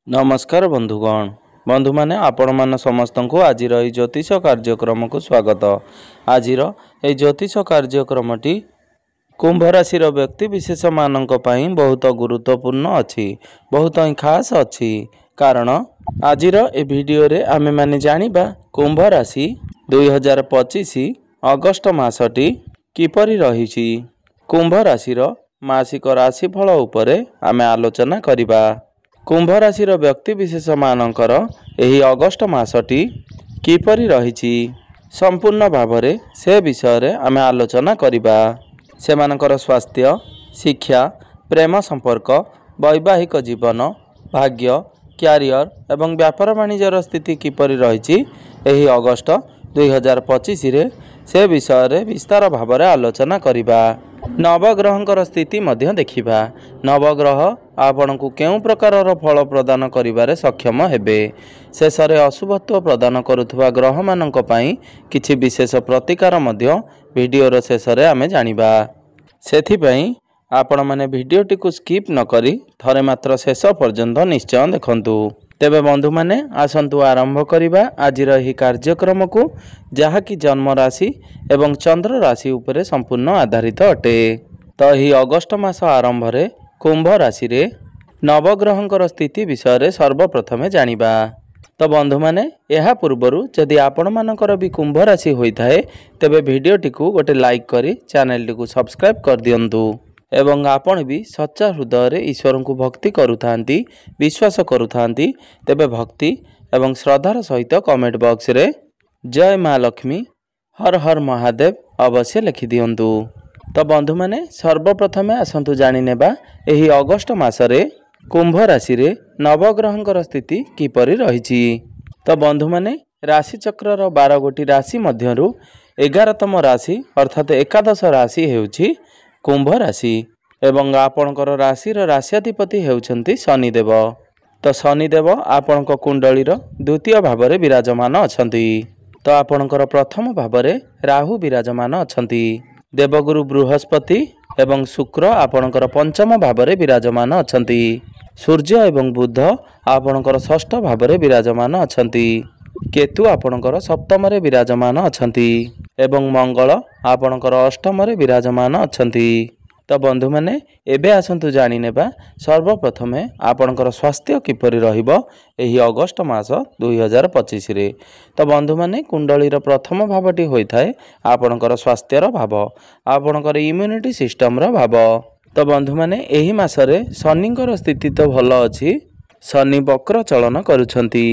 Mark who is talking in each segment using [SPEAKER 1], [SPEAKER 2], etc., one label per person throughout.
[SPEAKER 1] नमस्कार बंधुगण बंधु माने आपण मान समस्त को आज ज्योतिष कार्यक्रम को स्वागत। आज ज्योतिष कार्यक्रमटी कुंभ राशि व्यक्ति विशेष मानक पई बहुत गुरुत्वपूर्ण अच्छी बहुत ही खास अच्छी कारण आज वीडियो रे आमे माने जानिबा कुंभ राशि 2025 अगस्त मासटी किपरि रहिछि। कुंभ राशि मासिक राशिफल उपरे आमे आलोचना करिबा। कुंभ राशि व्यक्ति विशेष मानकर एही अगस्त मासटी किपरि रहिछि संपूर्ण भावरे से विषय रे आमे आलोचना करिबा। सेमानकर स्वास्थ्य, शिक्षा, प्रेम संपर्क, वैवाहिक जीवन, भाग्य, क्यारियर एवं व्यापार वाणिज्यर स्थिति किपरि रहिछि एही अगस्त 2025 रे से विषय रे विस्तार भावरे आलोचना करिबा। नवग्रहंकर स्थिति मध्य देखिबा। नवग्रह आपण को केउं प्रकारर फल प्रदान करिबारे सक्षम हेबे। शेषरे अशुभत्व प्रदान करुथुवा ग्रह मानक पई किछि विशेष प्रतिकार मध्य वीडियोर शेषरे आमे जानिबा। सेथि पई आपण माने वीडियोटी को स्किप न करी थरे मात्र शेष पर्यंत निश्चय देखंतु। तेबे बंधु माने आसंतु आरंभ करिबा आजिर एही कार्यक्रम को जहा कि जन्म राशि एवं चंद्र राशि उपरे संपूर्ण आधारित अटे। तो एही अगस्त मास आरंभ रे कुंभ राशि रे नवग्रहंकर स्थिति विषय रे सर्वप्रथमे जानिबा। तो बंधु माने एहा पूर्वरु जदि आपण मानकर भी कुंभ राशि होई थाए तेबे वीडियोटी को गोटे लाइक करी चैनल टी को सब्सक्राइब कर दियंतु एवं आपण भी सच्चा हृदय रे ईश्वर को भक्ति करुथांती विश्वास करुथांती तेबे भक्ति एवं श्रद्धार सहित कमेंट बॉक्स रे जय माँ लक्ष्मी हर हर महादेव अवश्य लिखि दियंतु। तो बंधु माने सर्वप्रथमे आसंतु जानि नेबा एही अगस्त मासरे कुंभ राशि रे नवग्रहंकर स्थिति किपरि रहिछि। तो बंधु माने राशि चक्रर 12 गोटी राशि मध्यरु 11तम राशि अर्थात एकादश राशि हेउछि कुंभ राशि एवं आपणकर राशिर राश्याधिपति हेउछन्ति शनिदेव। तो शनिदेव आपणक कुंडलीर द्वितीय भावरे विराजमान अछन्ति। तो आपणकर प्रथम भावरे राहु विराजमान अछन्ति। देवगुरु बृहस्पति एवं शुक्र आपणकर पंचम भावरे विराजमान अछन्ति। सूर्य एवं बुध आपणकर षष्ठ भावरे विराजमान अछन्ति। केतु आपणकर सप्तम रे विराजमान अछन्ति एवं मंगल आपणकर अष्टम रे विराजमान अछन्ति। तो बंधु माने एबे आसंतु जानि नेबा सर्वप्रथमे आपणकर स्वास्थ्य किपरि रहिबो एही अगस्त मास 2025 रे। तो बंधु माने कुंडलीर प्रथम भावटी होई थाए आपणकर स्वास्थ्यर भाव आपणकर इम्यूनिटी सिस्टम रो भाव। तो बंधु माने एही मासरे शनिकर स्थिति तो भलो अछि। शनि वक्र चलन करुछन्ति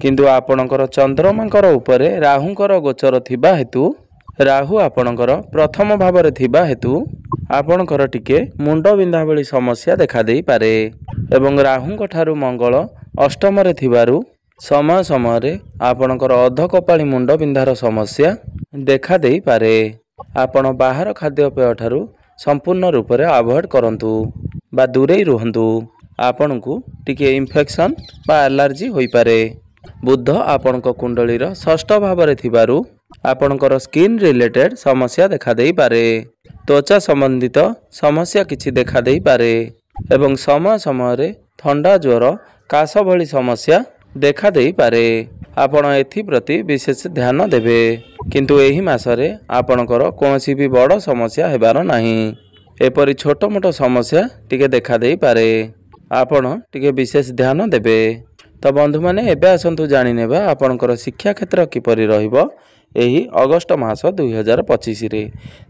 [SPEAKER 1] किंतु आपणकर चंद्रमांकर उपरे राहुंकर गोचर थिबा हेतु राहु आपणकर प्रथम भावरे थिबा हेतु आपणकर टिके मुंड बिंधा भली समस्या देखा देई पारे एवं राहुंक ठारू मंगल अष्टम रे थिबारु समय समय रे आपणकर अधकपाळी मुंड बिंधार समस्या देखा देई पारे। आपण बाहर खाद्यपेय ठारू संपूर्ण रूप से अवॉइड करंतु बा दूरे रुहंतु। आपण को टिके इन्फेक्शन बा एलर्जी होई पारे। बुध आपणक कुंडलीर षष्ठ भावरे थिबारु आपणकर स्किन रिलेटेड समस्या देखा देई पारे। त्वचा संबंधित समस्या किछि देखा देई पारे एवं समय समय रे ठंडा ज्वर काश भली समस्या देखा देई पारे। आपण एथि प्रति विशेष ध्यान देबे किंतु एही मासरे आपणकर कोनोसी भी बड़ समस्या हेबार नाही। एपरि छोट मोट समस्या टिके देखा देई पारे आपण टिके विशेष ध्यान देबे। तो बंधु माने एबे आसंतु जानि नेबा आपणकर शिक्षा क्षेत्र किपरि रहिबो एही अगस्त मास 2025 रे।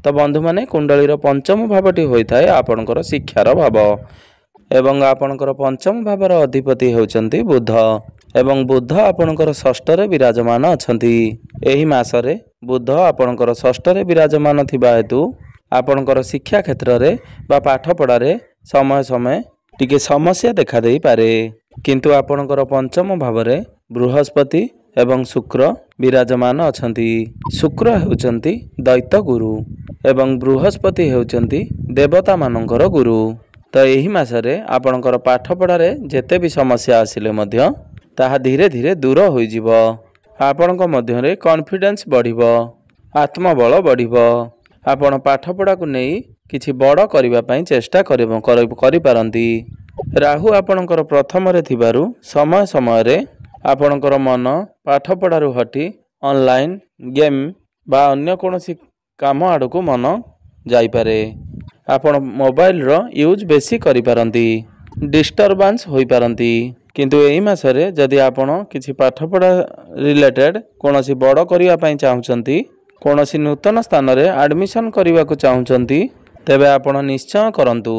[SPEAKER 1] तो बंधु माने कुंडलीर पंचम भावटी होई थाए आपणकर शिक्षार भाव एवं आपणकर पंचम भावर अधिपति हेउचंती बुध एवं बुध आपणकर षष्ठ रे विराजमान अछंती। एही मासरे बुध आपणकर षष्ठ रे विराजमान थिबा हेतु आपणकर शिक्षा क्षेत्र रे बा पाठ पढ़ा रे समय समय टिके समस्या देखा देई पारे किंतु आपणकर पंचम भावरे बृहस्पति एवं शुक्र विराजमान अछंती। शुक्र हेउचंती दैत्य गुरु एवं बृहस्पति हेउचंती देवता मानकर गुरु। तो एही मासरे आपणकर पाठ पढ़ा रे जेते भी समस्या आसिले मध्य ताहा धीरे धीरे दूर होई जिवो। आपणक मध्य रे कॉन्फिडेंस बढ़िबो, आत्मबल बढ़िबो। आपण पाठ पढ़ा को नहीं କିଛି ବଡ଼ କରିବା ପାଇଁ ଚେଷ୍ଟା କରିପାରନ୍ତି। ରାହୁ ଆପଣଙ୍କର ପ୍ରଥମରେ ଥିବାରୁ ସମୟ ସମୟରେ ଆପଣଙ୍କର ମନ ପାଠପଢ଼ାରୁ ହଟି ଅନଲାଇନ୍ ଗେମ୍ ବା ଅନ୍ୟ କୌଣସି କାମ ଆଡ଼କୁ ମନ ଯାଇପାରେ। ଆପଣ ମୋବାଇଲର ୟୁଜ୍ ବେଶୀ କରିପାରନ୍ତି, ଡିଷ୍ଟର୍ବାନ୍ସ ହୋଇପାରନ୍ତି। କିନ୍ତୁ ଏହି ମାସରେ ଯଦି ଆପଣ କିଛି ପାଠପଢ଼ା ରିଲେଟେଡ୍ କୌଣସି ବଡ଼ କରିବା ପାଇଁ ଚାହୁଁଛନ୍ତି, କୌଣସି ନୂତନ ସ୍ଥାନରେ ଆଡ଼ମିସନ୍ କରିବାକୁ ଚାହୁଁଛନ୍ତି, ତେବେ ଆପଣ ନିଶ୍ଚୟ କରନ୍ତୁ।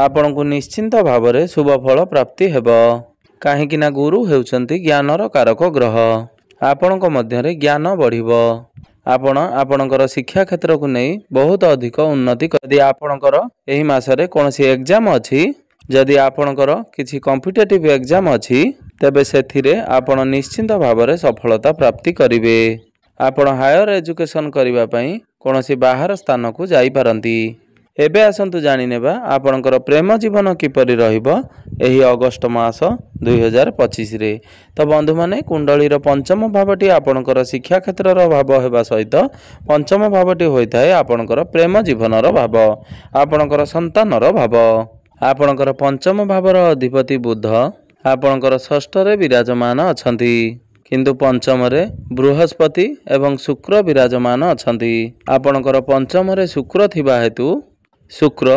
[SPEAKER 1] ଆପଣଙ୍କୁ ନିଶ୍ଚିନ୍ତ ଭାବରେ ଶୁଭଫଳ ପ୍ରାପ୍ତି ହେବ। କାହିଁକି ନା ଗୁରୁ ହେଉଛନ୍ତି ଜ୍ଞାନର କାରକ ଗ୍ରହ। ଆପଣଙ୍କ ମଧ୍ୟରେ ଜ୍ଞାନ ବଢ଼ିବ। ଆପଣ ଆପଣଙ୍କର ଶିକ୍ଷା କ୍ଷେତ୍ରକୁ ନେଇ ବହୁତ ଅଧିକ ଉନ୍ନତି ଯଦି ଆପଣଙ୍କର ଏହି ମାସରେ କୌଣସି ଏକ୍ଜାମ୍ ଅଛି, ଯଦି ଆପଣଙ୍କର କିଛି କମ୍ପିଟେଟିଭ୍ ଏକ୍ଜାମ୍ ଅଛି, ତେବେ ସେଥିରେ ଆପଣ ନିଶ୍ଚିନ୍ତ ଭାବରେ ସଫଳତା ପ୍ରାପ୍ତି କରିବେ। ଆପଣ ହାୟର ଏଜୁକେସନ୍ କରିବା ପାଇଁ କୌଣସି ବାହାର ସ୍ଥାନକୁ ଯାଇପାରନ୍ତି। ଏବେ ଆସନ୍ତୁ ଜାଣିନେବା ଆପଣଙ୍କର ପ୍ରେମ ଜୀବନ କିପରି ରହିବ ଏହି ଅଗଷ୍ଟ ମାସ 2025ରେ। ତ ବନ୍ଧୁମାନେ, କୁଣ୍ଡଳୀର ପଞ୍ଚମ ଭାବଟି ଆପଣଙ୍କର ଶିକ୍ଷା କ୍ଷେତ୍ରର ଭାବ ହେବା ସହିତ ପଞ୍ଚମ ଭାବଟି ହୋଇଥାଏ ଆପଣଙ୍କର ପ୍ରେମ ଜୀବନର ଭାବ, ଆପଣଙ୍କର ସନ୍ତାନର ଭାବ। ଆପଣଙ୍କର ପଞ୍ଚମ ଭାବର ଅଧିପତି ବୁଧ ଆପଣଙ୍କର ଷଷ୍ଠରେ ବିରାଜମାନ ଅଛନ୍ତି, କିନ୍ତୁ ପଞ୍ଚମରେ ବୃହସ୍ପତି ଏବଂ ଶୁକ୍ର ବିରାଜମାନ ଅଛନ୍ତି। ଆପଣଙ୍କର ପଞ୍ଚମରେ ଶୁକ୍ର ଥିବା ହେତୁ ଶୁକ୍ର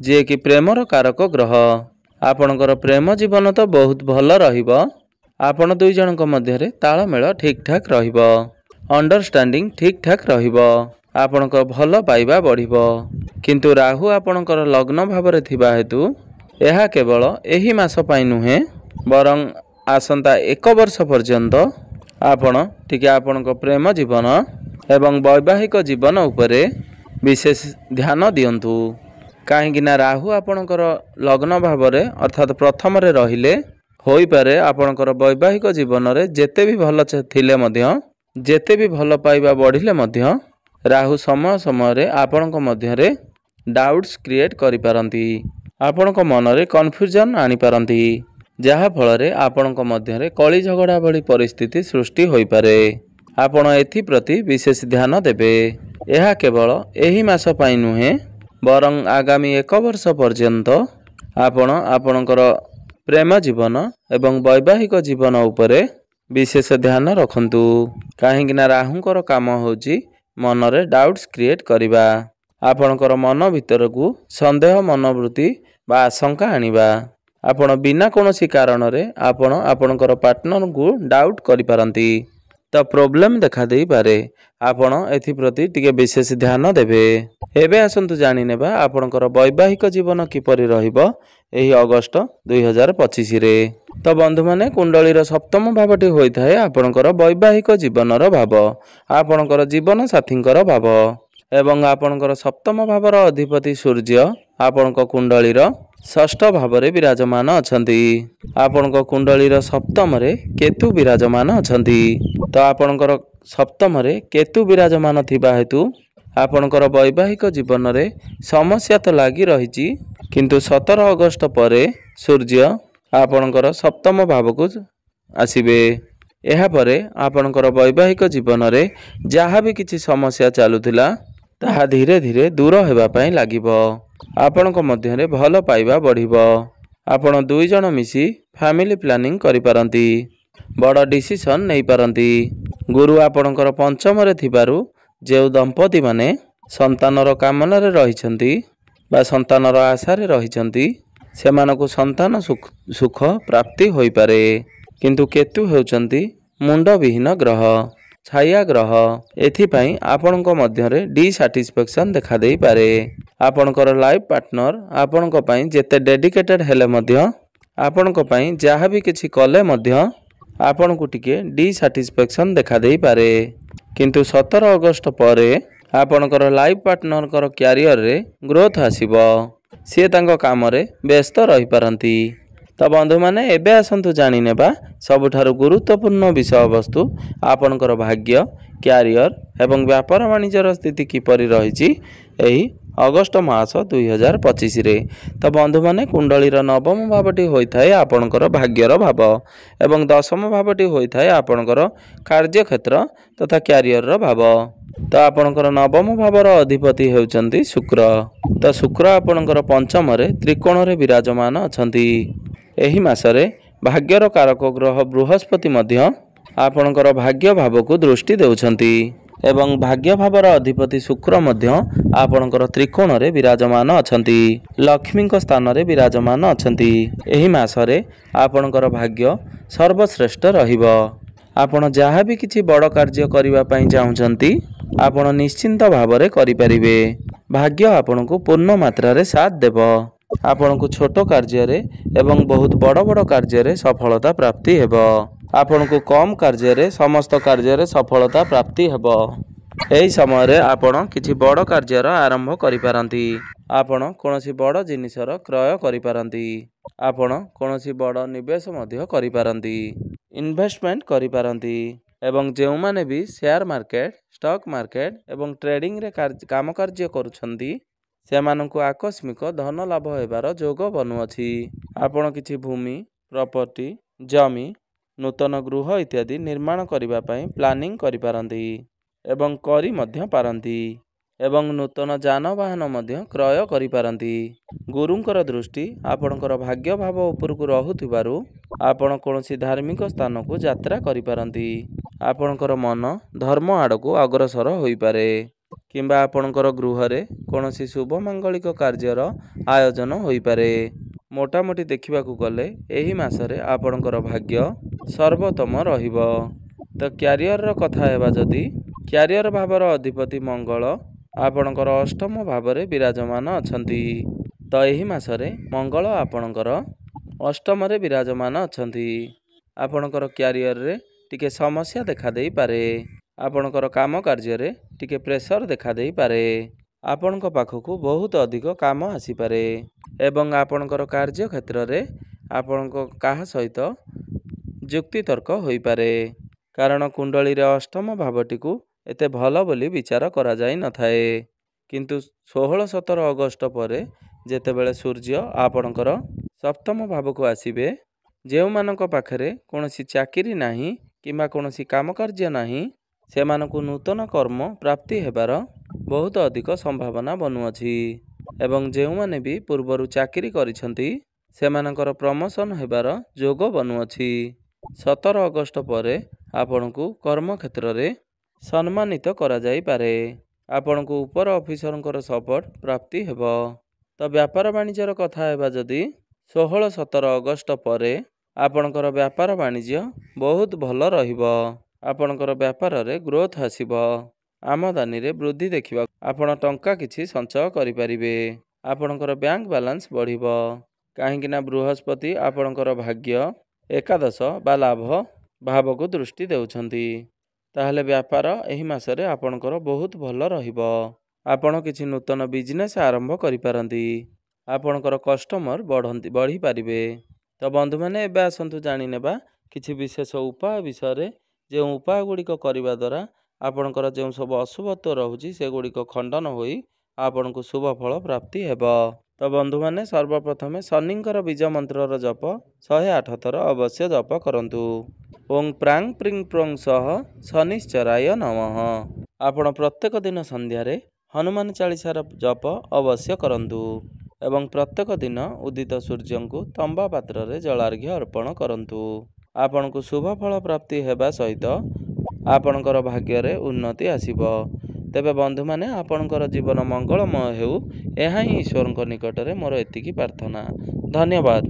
[SPEAKER 1] ଯିଏକି ପ୍ରେମର କାରକ ଗ୍ରହ, ଆପଣଙ୍କର ପ୍ରେମ ଜୀବନ ତ ବହୁତ ଭଲ ରହିବ। ଆପଣ ଦୁଇ ଜଣଙ୍କ ମଧ୍ୟରେ ତାଳମେଳ ଠିକ୍ ଠାକ୍ ରହିବ, ଅଣ୍ଡରଷ୍ଟାଣ୍ଡିଂ ଠିକ୍ ଠାକ୍ ରହିବ, ଆପଣଙ୍କ ଭଲ ପାଇବା ବଢ଼ିବ। କିନ୍ତୁ ରାହୁ ଆପଣଙ୍କର ଲଗ୍ନ ଭାବରେ ଥିବା ହେତୁ ଏହା କେବଳ ଏହି ମାସ ପାଇଁ ନୁହେଁ, ବରଂ ଆସନ୍ତା 1 ବର୍ଷ ପର୍ଯ୍ୟନ୍ତ ଆପଣ ଟିକେ ଆପଣଙ୍କ ପ୍ରେମ ଜୀବନ ଏବଂ ବୈବାହିକ ଜୀବନ ଉପରେ ବିଶେଷ ଧ୍ୟାନ ଦିଅନ୍ତୁ। କାହିଁକି ନା ରାହୁ ଆପଣଙ୍କର ଲଗ୍ନ ଭାବରେ ଅର୍ଥାତ୍ ପ୍ରଥମରେ ରହିଲେ ହୋଇପାରେ ଆପଣଙ୍କର ବୈବାହିକ ଜୀବନରେ ଯେତେ ବି ଭଲ ଥିଲେ ମଧ୍ୟ, ଯେତେ ବି ଭଲ ପାଇବା ବଢ଼ିଲେ ମଧ୍ୟ ରାହୁ ସମୟ ସମୟରେ ଆପଣଙ୍କ ମଧ୍ୟରେ ଡାଉଟ୍ସ କ୍ରିଏଟ୍ କରିପାରନ୍ତି, ଆପଣଙ୍କ ମନରେ କନଫ୍ୟୁଜନ୍ ଆଣିପାରନ୍ତି, ଯାହାଫଳରେ ଆପଣଙ୍କ ମଧ୍ୟରେ କଳି ଝଗଡ଼ା ଭଳି ପରିସ୍ଥିତି ସୃଷ୍ଟି ହୋଇପାରେ। ଆପଣ ଏଥିପ୍ରତି ବିଶେଷ ଧ୍ୟାନ ଦେବେ। ଏହା କେବଳ ଏହି ମାସ ପାଇଁ ନୁହେଁ, ବରଂ ଆଗାମୀ 1 ବର୍ଷ ପର୍ଯ୍ୟନ୍ତ ଆପଣ ଆପଣଙ୍କର ପ୍ରେମ ଜୀବନ ଏବଂ ବୈବାହିକ ଜୀବନ ଉପରେ ବିଶେଷ ଧ୍ୟାନ ରଖନ୍ତୁ। କାହିଁକି ନା ରାହୁଙ୍କର କାମ ହେଉଛି ମନରେ ଡାଉଟ୍ସ କ୍ରିଏଟ୍ କରିବା, ଆପଣଙ୍କର ମନ ଭିତରକୁ ସନ୍ଦେହ ମନୋବୃତ୍ତି ବା ଆଶଙ୍କା ଆଣିବା। ଆପଣ ବିନା କୌଣସି କାରଣରେ ଆପଣ ଆପଣଙ୍କର ପାର୍ଟନରଙ୍କୁ ଡାଉଟ୍ କରିପାରନ୍ତି, ତ ପ୍ରୋବ୍ଲେମ୍ ଦେଖା ଦେଇପାରେ। ଆପଣ ଏଥିପ୍ରତି ଟିକେ ବିଶେଷ ଧ୍ୟାନ ଦେବେ। ଏବେ ଆସନ୍ତୁ ଜାଣିନେବା ଆପଣଙ୍କର ବୈବାହିକ ଜୀବନ କିପରି ରହିବ ଏହି ଅଗଷ୍ଟ 2025ରେ। ତ ବନ୍ଧୁମାନେ, କୁଣ୍ଡଳୀର ସପ୍ତମ ଭାବଟି ହୋଇଥାଏ ଆପଣଙ୍କର ବୈବାହିକ ଜୀବନର ଭାବ, ଆପଣଙ୍କର ଜୀବନ ସାଥୀଙ୍କର ଭାବ। ଏବଂ ଆପଣଙ୍କର ସପ୍ତମ ଭାବର ଅଧିପତି ସୂର୍ଯ୍ୟ ଆପଣଙ୍କ କୁଣ୍ଡଳୀର ଷଷ୍ଠ ଭାବରେ ବିରାଜମାନ ଅଛନ୍ତି। ଆପଣଙ୍କ କୁଣ୍ଡଳୀର ସପ୍ତମରେ କେତୁ ବିରାଜମାନ ଅଛନ୍ତି। ତ ଆପଣଙ୍କର ସପ୍ତମରେ କେତୁ ବିରାଜମାନ ଥିବା ହେତୁ ଆପଣଙ୍କର ବୈବାହିକ ଜୀବନରେ ସମସ୍ୟା ତ ଲାଗି ରହିଛି, କିନ୍ତୁ 17 ଅଗଷ୍ଟ ପରେ ସୂର୍ଯ୍ୟ ଆପଣଙ୍କର ସପ୍ତମ ଭାବକୁ ଆସିବେ। ଏହାପରେ ଆପଣଙ୍କର ବୈବାହିକ ଜୀବନରେ ଯାହା ବି କିଛି ସମସ୍ୟା ଚାଲୁଥିଲା ତାହା ଧୀରେ ଧୀରେ ଦୂର ହେବା ପାଇଁ ଲାଗିବ। ଆପଣଙ୍କ ମଧ୍ୟରେ ଭଲ ପାଇବା ବଢ଼ିବ। ଆପଣ ଦୁଇ ଜଣ ମିଶି ଫ୍ୟାମିଲି ପ୍ଲାନିଂ କରିପାରନ୍ତି, ବଡ଼ ଡିସିସନ୍ ନେଇପାରନ୍ତି। ଗୁରୁ ଆପଣଙ୍କର ପଞ୍ଚମରେ ଥିବାରୁ ଯେଉଁ ଦମ୍ପତିମାନେ ସନ୍ତାନର କାମନାରେ ରହିଛନ୍ତି ବା ସନ୍ତାନର ଆଶାରେ ରହିଛନ୍ତି, ସେମାନଙ୍କୁ ସନ୍ତାନ ସୁଖ ପ୍ରାପ୍ତି ହୋଇପାରେ। କିନ୍ତୁ କେତୁ ହେଉଛନ୍ତି ମୁଣ୍ଡବିହୀନ ଗ୍ରହ, ଛାୟା ଗ୍ରହ। ଏଥିପାଇଁ ଆପଣଙ୍କ ମଧ୍ୟରେ ଡିସାଟିସ୍ଫ୍ୟାକ୍ସନ୍ ଦେଖାଦେଇପାରେ। ଆପଣଙ୍କର ଲାଇଫ୍ ପାର୍ଟନର ଆପଣଙ୍କ ପାଇଁ ଯେତେ ଡେଡିକେଟେଡ୍ ହେଲେ ମଧ୍ୟ, ଆପଣଙ୍କ ପାଇଁ ଯାହା ବି କିଛି କଲେ ମଧ୍ୟ ଆପଣଙ୍କୁ ଟିକେ ଡିସାଟିସ୍ଫ୍ୟାକ୍ସନ୍ ଦେଖାଦେଇପାରେ। କିନ୍ତୁ 17 ଅଗଷ୍ଟ ପରେ ଆପଣଙ୍କର ଲାଇଫ୍ ପାର୍ଟନରଙ୍କର କ୍ୟାରିୟରରେ ଗ୍ରୋଥ୍ ଆସିବ, ସିଏ ତାଙ୍କ କାମରେ ବ୍ୟସ୍ତ ରହିପାରନ୍ତି। ତ ବନ୍ଧୁମାନେ, ଏବେ ଆସନ୍ତୁ ଜାଣିନେବା ସବୁଠାରୁ ଗୁରୁତ୍ୱପୂର୍ଣ୍ଣ ବିଷୟବସ୍ତୁ ଆପଣଙ୍କର ଭାଗ୍ୟ, କ୍ୟାରିୟର ଏବଂ ବ୍ୟାପାର ବାଣିଜ୍ୟର ସ୍ଥିତି କିପରି ରହିଛି ଏହି ଅଗଷ୍ଟ ମାସ 2025। ତ ବନ୍ଧୁମାନେ କୁଣ୍ଡଳୀର ନବମ ଭାବଟି ହୋଇଥାଏ ଆପଣଙ୍କର ଭାଗ୍ୟର ଭାବ ଏବଂ ଦଶମ ଭାବଟି ହୋଇଥାଏ ଆପଣଙ୍କର କାର୍ଯ୍ୟକ୍ଷେତ୍ର ତଥା କ୍ୟାରିୟରର ଭାବ। ତ ଆପଣଙ୍କର ନବମ ଭାବର ଅଧିପତି ହେଉଛନ୍ତି ଶୁକ୍ର। ତ ଶୁକ୍ର ଆପଣଙ୍କର ପଞ୍ଚମରେ ତ୍ରିକୋଣରେ ବିରାଜମାନ ଅଛନ୍ତି। ଏହି ମାସରେ ଭାଗ୍ୟର କାରକ ଗ୍ରହ ବୃହସ୍ପତି ମଧ୍ୟ ଆପଣଙ୍କର ଭାଗ୍ୟ ଭାବକୁ ଦୃଷ୍ଟି ଦେଉଛନ୍ତି ଏବଂ ଭାଗ୍ୟ ଭାବର ଅଧିପତି ଶୁକ୍ର ମଧ୍ୟ ଆପଣଙ୍କର ତ୍ରିକୋଣରେ ବିରାଜମାନ ଅଛନ୍ତି, ଲକ୍ଷ୍ମୀଙ୍କ ସ୍ଥାନରେ ବିରାଜମାନ ଅଛନ୍ତି। ଏହି ମାସରେ ଆପଣଙ୍କର ଭାଗ୍ୟ ସର୍ବଶ୍ରେଷ୍ଠ ରହିବ। ଆପଣ ଯାହା ବି କିଛି ବଡ଼ କାର୍ଯ୍ୟ କରିବା ପାଇଁ ଚାହୁଁଛନ୍ତି ଆପଣ ନିଶ୍ଚିନ୍ତ ଭାବରେ କରିପାରିବେ। ଭାଗ୍ୟ ଆପଣଙ୍କୁ ପୂର୍ଣ୍ଣ ମାତ୍ରାରେ ସାଥ ଦେବ। ଆପଣଙ୍କୁ ଛୋଟ କାର୍ଯ୍ୟରେ ଏବଂ ବହୁତ ବଡ଼ ବଡ଼ କାର୍ଯ୍ୟରେ ସଫଳତା ପ୍ରାପ୍ତି ହେବ। ଆପଣଙ୍କୁ କମ୍ କାର୍ଯ୍ୟରେ ସମସ୍ତ କାର୍ଯ୍ୟରେ ସଫଳତା ପ୍ରାପ୍ତି ହେବ। ଏହି ସମୟରେ ଆପଣ କିଛି ବଡ଼ କାର୍ଯ୍ୟର ଆରମ୍ଭ କରିପାରନ୍ତି। ଆପଣ କୌଣସି ବଡ଼ ଜିନିଷର କ୍ରୟ କରିପାରନ୍ତି। ଆପଣ କୌଣସି ବଡ଼ ନିବେଶ ମଧ୍ୟ କରିପାରନ୍ତି, ଇନଭେଷ୍ଟମେଣ୍ଟ କରିପାରନ୍ତି। ଏବଂ ଯେଉଁମାନେ ବି ସେୟାର ମାର୍କେଟ, ଷ୍ଟକ୍ ମାର୍କେଟ ଏବଂ ଟ୍ରେଡିଂରେ କାମ କାର୍ଯ୍ୟ କରୁଛନ୍ତି ସେମାନଙ୍କୁ ଆକସ୍ମିକ ଧନ ଲାଭ ହେବାର ଯୋଗ ବନୁଅଛି। ଆପଣ କିଛି ଭୂମି, ପ୍ରପର୍ଟି, ଜମି, ନୂତନ ଗୃହ ଇତ୍ୟାଦି ନିର୍ମାଣ କରିବା ପାଇଁ ପ୍ଲାନିଂ କରିପାରନ୍ତି ଏବଂ କରି ମଧ୍ୟ ପାରନ୍ତି ଏବଂ ନୂତନ ଯାନବାହନ ମଧ୍ୟ କ୍ରୟ କରିପାରନ୍ତି। ଗୁରୁଙ୍କର ଦୃଷ୍ଟି ଆପଣଙ୍କର ଭାଗ୍ୟ ଭାବ ଉପରକୁ ରହୁଥିବାରୁ ଆପଣ କୌଣସି ଧାର୍ମିକ ସ୍ଥାନକୁ ଯାତ୍ରା କରିପାରନ୍ତି। ଆପଣଙ୍କର ମନ ଧର୍ମ ଆଡ଼କୁ ଅଗ୍ରସର ହୋଇପାରେ କିମ୍ବା ଆପଣଙ୍କର ଗୃହରେ କୌଣସି ଶୁଭ ମାଙ୍ଗଳିକ କାର୍ଯ୍ୟର ଆୟୋଜନ ହୋଇପାରେ। ମୋଟାମୋଟି ଦେଖିବାକୁ ଗଲେ ଏହି ମାସରେ ଆପଣଙ୍କର ଭାଗ୍ୟ ସର୍ବୋତ୍ତମ ରହିବ। ତ କ୍ୟାରିୟରର କଥା ହେବା ଯଦି କ୍ୟାରିୟର ଭାବର ଅଧିପତି ମଙ୍ଗଳ ଆପଣଙ୍କର ଅଷ୍ଟମ ଭାବରେ ବିରାଜମାନ ଅଛନ୍ତି। ତ ଏହି ମାସରେ ମଙ୍ଗଳ ଆପଣଙ୍କର ଅଷ୍ଟମରେ ବିରାଜମାନ ଅଛନ୍ତି। ଆପଣଙ୍କର କ୍ୟାରିୟରରେ ଟିକେ ସମସ୍ୟା ଦେଖାଦେଇପାରେ। ଆପଣଙ୍କର କାମ କାର୍ଯ୍ୟରେ ଟିକେ ପ୍ରେସର ଦେଖାଦେଇପାରେ। ଆପଣଙ୍କ ପାଖକୁ ବହୁତ ଅଧିକ କାମ ଆସିପାରେ ଏବଂ ଆପଣଙ୍କର କାର୍ଯ୍ୟକ୍ଷେତ୍ରରେ ଆପଣଙ୍କ କାହା ସହିତ ଯୁକ୍ତିତର୍କ ହୋଇପାରେ କାରଣ କୁଣ୍ଡଳୀରେ ଅଷ୍ଟମ ଭାବଟିକୁ ଏତେ ଭଲ ବୋଲି ବିଚାର କରାଯାଇନଥାଏ। କିନ୍ତୁ 16-17 ଅଗଷ୍ଟ ପରେ ଯେତେବେଳେ ସୂର୍ଯ୍ୟ ଆପଣଙ୍କର ସପ୍ତମ ଭାବକୁ ଆସିବେ, ଯେଉଁମାନଙ୍କ ପାଖରେ କୌଣସି ଚାକିରି ନାହିଁ କିମ୍ବା କୌଣସି କାମ କାର୍ଯ୍ୟ ନାହିଁ ସେମାନଙ୍କୁ ନୂତନ କର୍ମ ପ୍ରାପ୍ତି ହେବାର ବହୁତ ଅଧିକ ସମ୍ଭାବନା ବନୁଅଛି ଏବଂ ଯେଉଁମାନେ ବି ପୂର୍ବରୁ ଚାକିରି କରିଛନ୍ତି ସେମାନଙ୍କର ପ୍ରମୋସନ ହେବାର ଯୋଗ ବନୁଅଛି। 17 ଅଗଷ୍ଟ ପରେ ଆପଣଙ୍କୁ କର୍ମକ୍ଷେତ୍ରରେ ସମ୍ମାନିତ କରାଯାଇପାରେ। ଆପଣଙ୍କୁ ଉପର ଅଫିସରଙ୍କର ସପୋର୍ଟ ପ୍ରାପ୍ତି ହେବ। ତ ବ୍ୟାପାର ବାଣିଜ୍ୟର କଥା ହେବା ଯଦି 16-17 ଅଗଷ୍ଟ ପରେ ଆପଣଙ୍କର ବ୍ୟାପାର ବାଣିଜ୍ୟ ବହୁତ ଭଲ ରହିବ। ଆପଣଙ୍କର ବ୍ୟାପାରରେ ଗ୍ରୋଥ ଆସିବ। ଆମଦାନୀରେ ବୃଦ୍ଧି ଦେଖିବା ଆପଣ ଟଙ୍କା କିଛି ସଞ୍ଚୟ କରିପାରିବେ। ଆପଣଙ୍କର ବ୍ୟାଙ୍କ ବାଲାନ୍ସ ବଢ଼ିବ କାହିଁକି ନା ବୃହସ୍ପତି ଆପଣଙ୍କର ଭାଗ୍ୟ, ଏକାଦଶ ବା ଲାଭ ଭାବକୁ ଦୃଷ୍ଟି ଦେଉଛନ୍ତି। ତାହେଲେ ବ୍ୟାପାର ଏହି ମାସରେ ଆପଣଙ୍କର ବହୁତ ଭଲ ରହିବ। ଆପଣ କିଛି ନୂତନ ବିଜନେସ୍ ଆରମ୍ଭ କରିପାରନ୍ତି। ଆପଣଙ୍କର କଷ୍ଟମର ବଢ଼ିପାରିବେ। ତ ବନ୍ଧୁମାନେ ଏବେ ଆସନ୍ତୁ ଜାଣିନେବା କିଛି ବିଶେଷ ଉପାୟ ବିଷୟରେ। ଯେଉଁ ଉପାୟ ଗୁଡ଼ିକ କରିବା ଦ୍ୱାରା ଆପଣଙ୍କର ଯେଉଁ ସବୁ ଅଶୁଭତ୍ୱ ରହୁଛି ସେଗୁଡ଼ିକ ଖଣ୍ଡନ ହୋଇ ଆପଣଙ୍କୁ ଶୁଭ ଫଳ ପ୍ରାପ୍ତି ହେବ। ତ ବନ୍ଧୁମାନେ ସର୍ବପ୍ରଥମେ ଶନିଙ୍କର ବୀଜ ମନ୍ତ୍ରର ଜପ 108 ଥର ଅବଶ୍ୟ ଜପ କରନ୍ତୁ। ଓଂ ପ୍ରାଂ ପ୍ରିଂ ପ୍ରୋଂ ସହ ଶନିଶ୍ଚରାୟ ନମଃ। ଆପଣ ପ୍ରତ୍ୟେକ ଦିନ ସନ୍ଧ୍ୟାରେ ହନୁମାନ ଚାଳିସାର ଜପ ଅବଶ୍ୟ କରନ୍ତୁ ଏବଂ ପ୍ରତ୍ୟେକ ଦିନ ଉଦିତ ସୂର୍ଯ୍ୟଙ୍କୁ ତମ୍ବା ପାତ୍ରରେ ଜଳାର୍ଘ୍ୟ ଅର୍ପଣ କରନ୍ତୁ। ଆପଣଙ୍କୁ ଶୁଭ ଫଳ ପ୍ରାପ୍ତି ହେବା ସହିତ ଆପଣଙ୍କର ଭାଗ୍ୟରେ ଉନ୍ନତି ଆସିବ। ତେବେ ବନ୍ଧୁମାନେ ଆପଣଙ୍କର ଜୀବନ ମଙ୍ଗଳମୟ ହେଉ, ଏହା ହିଁ ଈଶ୍ୱରଙ୍କ ନିକଟରେ ମୋର ଏତିକି ପ୍ରାର୍ଥନା। ଧନ୍ୟବାଦ।